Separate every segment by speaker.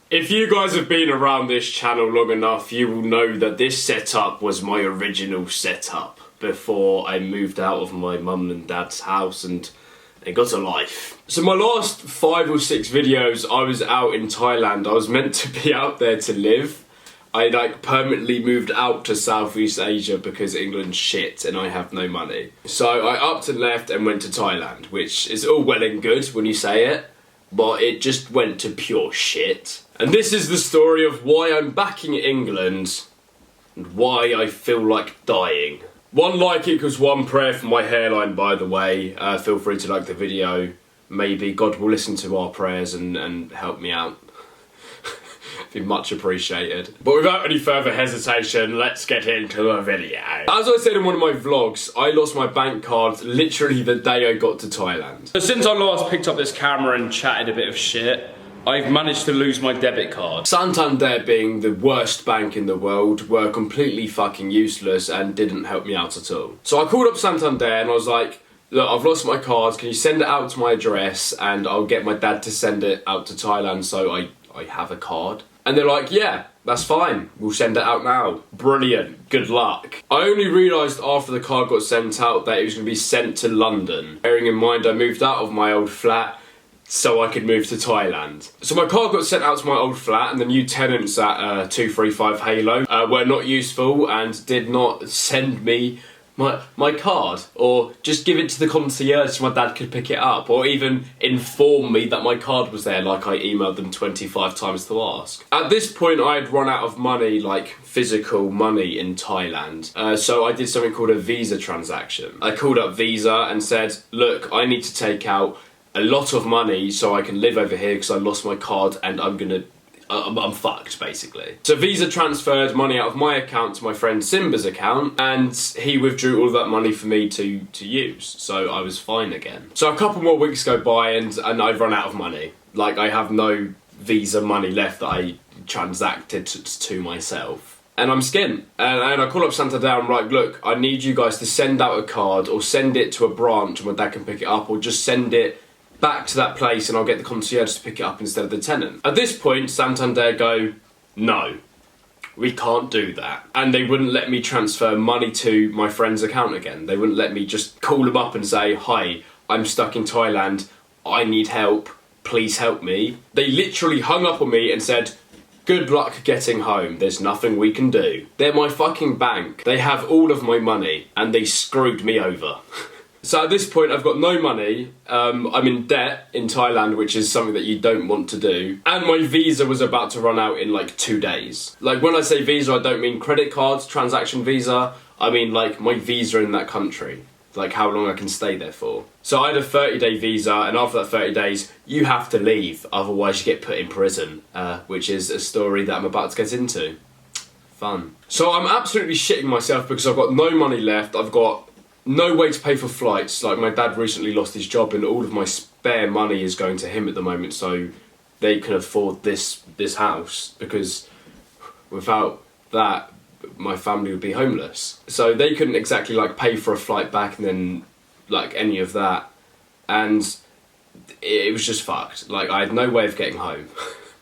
Speaker 1: If you guys have been around this channel long enough, you will know that this setup was my original setup before I moved out of my mum and dad's house and got a life. So my last 5 or 6 videos, I was out in Thailand. I was meant to be out there to live. I permanently moved out to Southeast Asia because England's shit and I have no money. So I upped and left and went to Thailand, which is all well and good when you say it, but it just went to pure shit. And this is the story of why I'm back in England and why I feel like dying. 1 like equals 1 prayer for my hairline, by the way. Feel free to like the video. Maybe God will listen to our prayers and help me out. Be much appreciated. But without any further hesitation, let's get into the video. As I said in one of my vlogs, I lost my bank card literally the day I got to Thailand. So since I last picked up this camera and chatted a bit of shit, I've managed to lose my debit card. Santander, being the worst bank in the world, were completely fucking useless and didn't help me out at all. So I called up Santander and I was like, look, I've lost my card, can you send it out to my address and I'll get my dad to send it out to Thailand so I have a card. And they're like, yeah, that's fine, we'll send it out now. Brilliant, good luck. I only realised after the card got sent out that it was going to be sent to London. Bearing in mind I moved out of my old flat so I could move to Thailand. So my card got sent out to my old flat and the new tenants at 235 Halo were not useful and did not send me my card, or just give it to the concierge so my dad could pick it up, or even inform me that my card was there like I emailed them 25 times to ask. At this point I had run out of money, like physical money in Thailand, so I did something called a Visa transaction. I called up Visa and said, look, I need to take out a lot of money so I can live over here because I lost my card and I'm fucked, basically. So Visa transferred money out of my account to my friend Simba's account and he withdrew all of that money for me to use. So I was fine again. So a couple more weeks go by and I've run out of money. Like, I have no Visa money left that I transacted to myself. And I'm skint. And I call up Santander and I'm like, look, I need you guys to send out a card or send it to a branch and my dad can pick it up, or just send it back to that place and I'll get the concierge to pick it up instead of the tenant. At this point, Santander go, no, we can't do that. And they wouldn't let me transfer money to my friend's account again. They wouldn't let me just call him up and say, hi, I'm stuck in Thailand, I need help, please help me. They literally hung up on me and said, good luck getting home, there's nothing we can do. They're my fucking bank. They have all of my money and they screwed me over. So at this point I've got no money, I'm in debt in Thailand, which is something that you don't want to do, and my visa was about to run out in like 2 days. Like, when I say visa, I don't mean credit cards, transaction visa, I mean like my visa in that country, like how long I can stay there for. So I had a 30-day visa, and after that 30 days you have to leave, otherwise you get put in prison, which is a story that I'm about to get into. Fun. So I'm absolutely shitting myself because I've got no money left, I've got no way to pay for flights. Like, my dad recently lost his job and all of my spare money is going to him at the moment so they can afford this house, because without that my family would be homeless. So they couldn't exactly like pay for a flight back and then like any of that, and it was just fucked. Like, I had no way of getting home.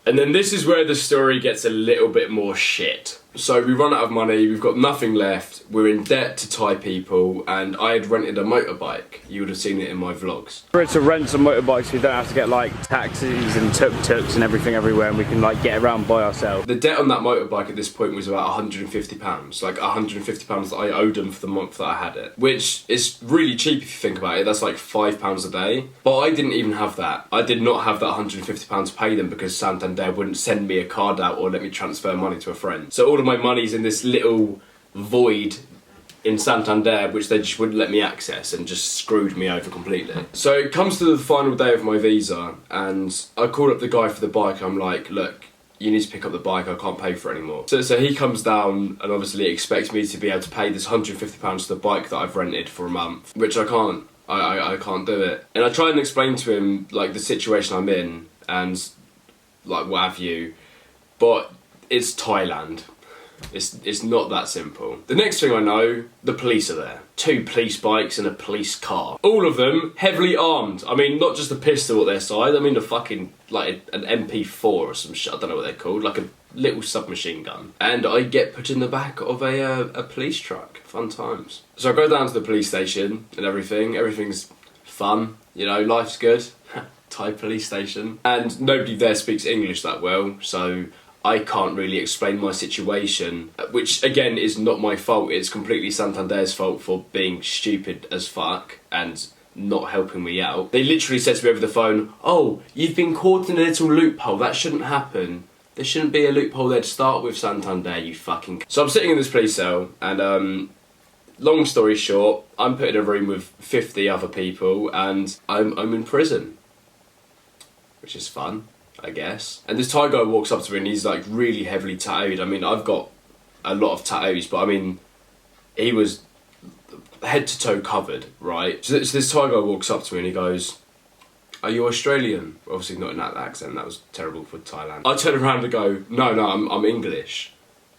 Speaker 1: And then this is where the story gets a little bit more shit. So we run out of money, we've got nothing left, we're in debt to Thai people, and I had rented a motorbike. You would have seen it in my vlogs. We're to rent some motorbikes so we don't have to get like taxis and tuk-tuks and everything everywhere, and we can like get around by ourselves. The debt on that motorbike at this point was about £150. Like £150 that I owed them for the month that I had it. Which is really cheap if you think about it, that's like £5 a day. But I didn't even have that. I did not have that £150 to pay them because Santander wouldn't send me a card out or let me transfer money to a friend. So all of my money's in this little void in Santander, which they just wouldn't let me access and just screwed me over completely. So it comes to the final day of my visa and I called up the guy for the bike. I'm like, look, you need to pick up the bike, I can't pay for it anymore. So he comes down and obviously expects me to be able to pay this £150 to the bike that I've rented for a month, which I can't. I can't do it. And I try and explain to him like the situation I'm in and like what have you, but it's Thailand. It's not that simple. The next thing I know, the police are there. 2 police bikes and a police car. All of them heavily armed. I mean, not just a pistol at their side, I mean a fucking, like an MP4 or some shit, I don't know what they're called, like a little submachine gun. And I get put in the back of a police truck. Fun times. So I go down to the police station and everything's fun, you know, life's good. Thai police station. And nobody there speaks English that well, so I can't really explain my situation, which again is not my fault. It's completely Santander's fault for being stupid as fuck and not helping me out. They literally said to me over the phone, "Oh, you've been caught in a little loophole. That shouldn't happen. There shouldn't be a loophole there to start with, Santander, you fucking..." So I'm sitting in this police cell and long story short, I'm put in a room with 50 other people and I'm in prison, which is fun, I guess. And this Thai guy walks up to me and he's like really heavily tattooed. I mean, I've got a lot of tattoos, but I mean, he was head to toe covered, right? So this Thai guy walks up to me and he goes, "Are you Australian?" Obviously not in that accent, that was terrible for Thailand. I turn around and go, no, I'm English.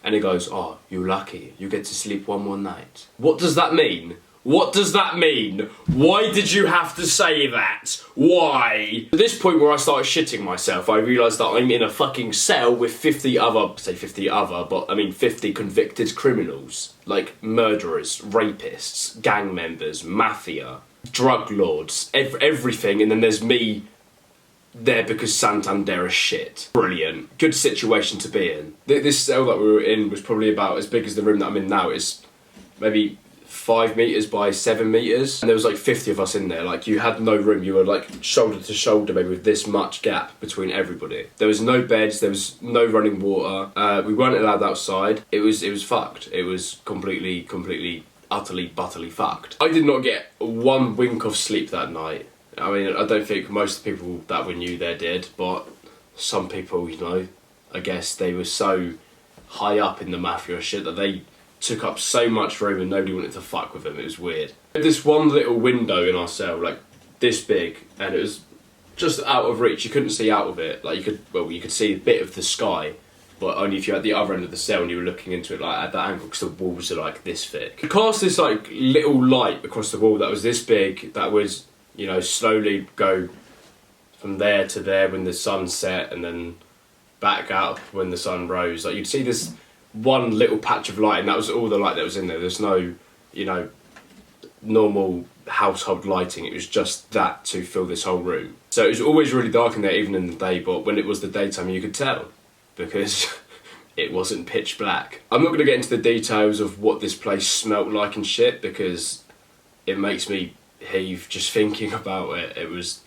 Speaker 1: And he goes, "Oh, you're lucky, you get to sleep one more night." What does that mean? What does that mean? Why did you have to say that? Why? At this point where I started shitting myself, I realised that I'm in a fucking cell with 50 other, but I mean 50 convicted criminals. Like murderers, rapists, gang members, mafia, drug lords, everything, and then there's me there because Santander is shit. Brilliant. Good situation to be in. This cell that we were in was probably about as big as the room that I'm in now. It's maybe 5 metres by 7 metres, and there was like 50 of us in there. Like, you had no room, you were like shoulder to shoulder, maybe with this much gap between everybody. There was no beds, there was no running water, we weren't allowed outside. It was fucked. It was completely, utterly, butterly fucked. I did not get one wink of sleep that night. I mean, I don't think most of the people that we knew there did, but some people, you know, I guess they were so high up in the mafia shit that they took up so much room and nobody wanted to fuck with them. It was weird. We had this one little window in our cell, like this big, and it was just out of reach. You couldn't see out of it. Like, you could see a bit of the sky, but only if you had the other end of the cell and you were looking into it like at that angle, because the walls are like this thick. You cast this like little light across the wall that was this big, that was, you know, slowly go from there to there when the sun set, and then back up when the sun rose. Like, you'd see this one little patch of light, and that was all the light that was in there. There's no, you know, normal household lighting. It was just that to fill this whole room. So it was always really dark in there, even in the day, but when it was the daytime you could tell, because it wasn't pitch black. I'm not going to get into the details of what this place smelt like and shit, because it makes me heave just thinking about it. It was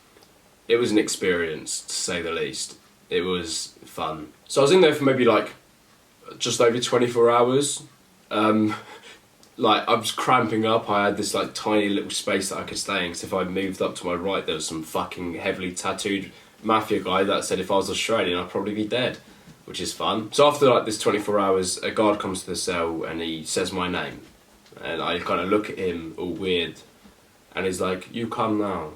Speaker 1: an experience, to say the least. It was fun. So I was in there for maybe like just over 24 hours. Like, I was cramping up. I had this like tiny little space that I could stay in, because if I moved up to my right there was some fucking heavily tattooed mafia guy that said if I was Australian I'd probably be dead, which is fun. So after like this 24 hours, a guard comes to the cell and he says my name, and I kind of look at him all weird, and he's like, "You come now."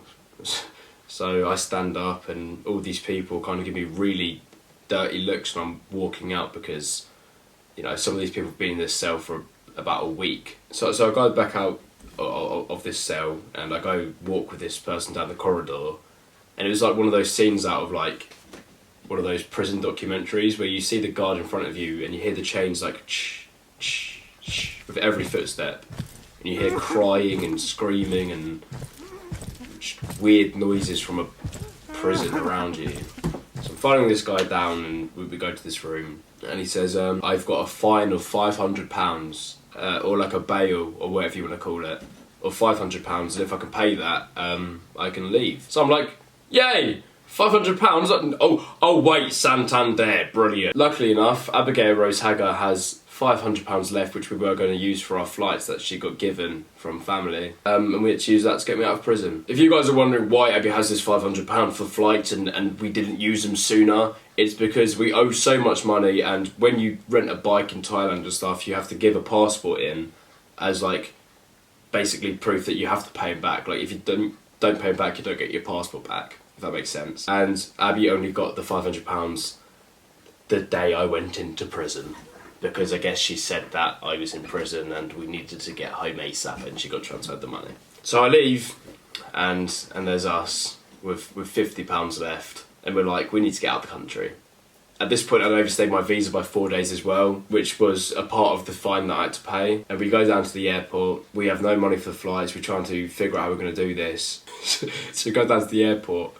Speaker 1: So I stand up and all these people kind of give me really dirty looks when I'm walking out, because, you know, some of these people have been in this cell for about a week. So I go back out of this cell and I go walk with this person down the corridor, and it was like one of those scenes out of like one of those prison documentaries where you see the guard in front of you and you hear the chains like ch ch ch with every footstep, and you hear crying and screaming and weird noises from a prison around you. So I'm following this guy down and we go to this room, and he says, "I've got a fine of £500, or like a bail, or whatever you want to call it, of £500, and if I can pay that, I can leave." So I'm like, yay! £500? Oh wait, Santander, brilliant. Luckily enough, Abigail Rose Hager has £500 left, which we were going to use for our flights that she got given from family, and we had to use that to get me out of prison. If you guys are wondering why Abby has this £500 for flights and we didn't use them sooner, it's because we owe so much money, and when you rent a bike in Thailand and stuff, you have to give a passport in as like basically proof that you have to pay him back. Like, if you don't pay him back, you don't get your passport back, if that makes sense. And Abby only got the £500 the day I went into prison. because I guess she said that I was in prison and we needed to get home ASAP, and she got transferred the money. So I leave, and there's us with £50 left, and we're like, we need to get out of the country. At this point, I'd overstayed my visa by 4 days as well, which was a part of the fine that I had to pay. And we go down to the airport. We have no money for the flights. We're trying to figure out how we're going to do this. So we go down to the airport,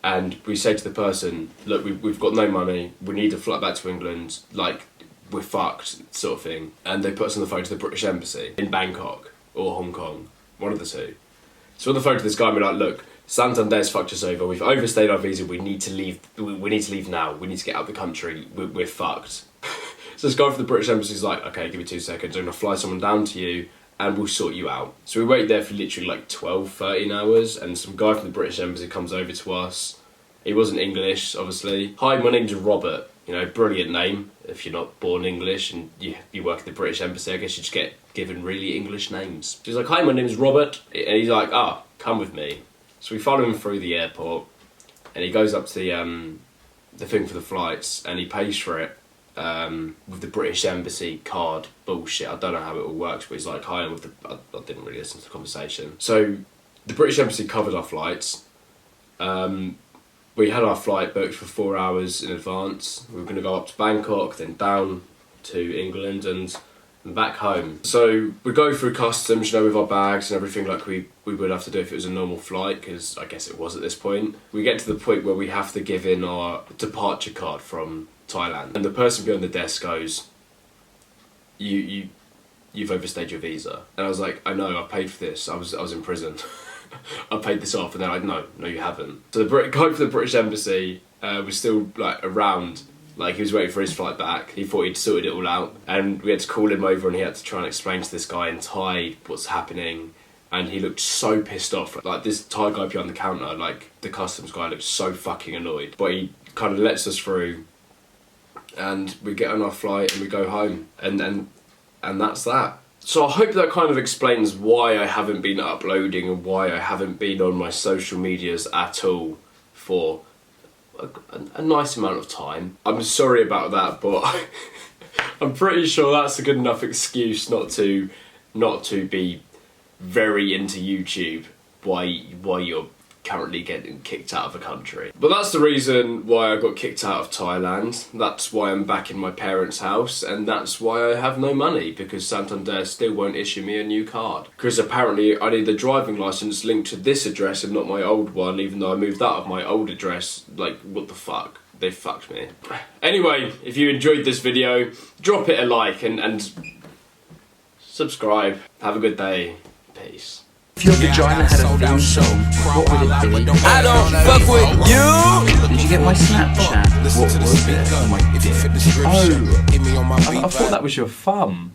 Speaker 1: and we say to the person, look, we've got no money. We need a flight back to England. Like, we're fucked, sort of thing. And they put us on the phone to the British Embassy in Bangkok or Hong Kong, one of the two. So on the phone to this guy, and we're like, look, Santander's fucked us over. We've overstayed our visa. We need to leave. We need to leave now. We need to get out of the country. We're fucked. So this guy from the British Embassy's like, okay, give me 2 seconds. I'm gonna fly someone down to you, and we'll sort you out. So we wait there for literally like 12, 13 hours, and some guy from the British Embassy comes over to us. He wasn't English, obviously. Hi, my name's Robert. You know, brilliant name. If you're not born English and you work at the British Embassy, I guess you just get given really English names. So he's like, hi, my name's Robert. And he's like, come with me. So we follow him through the airport, and he goes up to the thing for the flights, and he pays for it with the British Embassy card bullshit. I don't know how it all works, but he's like, hi, with the... I didn't really listen to the conversation. So the British Embassy covered our flights. We had our flight booked for 4 hours in advance. We were going to go up to Bangkok, then down to England and back home. So we go through customs, you know, with our bags and everything like we would have to do if it was a normal flight, because I guess it was at this point. We get to the point where we have to give in our departure card from Thailand, and the person behind the desk goes, you've overstayed your visa. And I was like, I know, I paid for this. I was in prison. I paid this off. And they're like, no, you haven't. So the guy from the British Embassy was still like around. Like, he was waiting for his flight back. He thought he'd sorted it all out. And we had to call him over, and he had to try and explain to this guy in Thai what's happening. And he looked so pissed off. Like, this Thai guy behind the counter, like, the customs guy looked so fucking annoyed. But he kind of lets us through. And we get on our flight and we go home. And that's that. So I hope that kind of explains why I haven't been uploading and why I haven't been on my social medias at all for a nice amount of time. I'm sorry about that, but I'm pretty sure that's a good enough excuse not to be very into YouTube why you're currently getting kicked out of a country. But that's the reason why I got kicked out of Thailand. That's why I'm back in my parents' house, and that's why I have no money, because Santander still won't issue me a new card. Because apparently I need the driving licence linked to this address and not my old one, even though I moved out of my old address. Like, what the fuck? They fucked me. Anyway, if you enjoyed this video, drop it a like and subscribe. Have a good day. Peace.
Speaker 2: If your vagina had a theme song, what would it be?
Speaker 3: I don't fuck with you!
Speaker 2: Did you get my Snapchat? What was it? Oh my dick. Oh, I thought that was your thumb.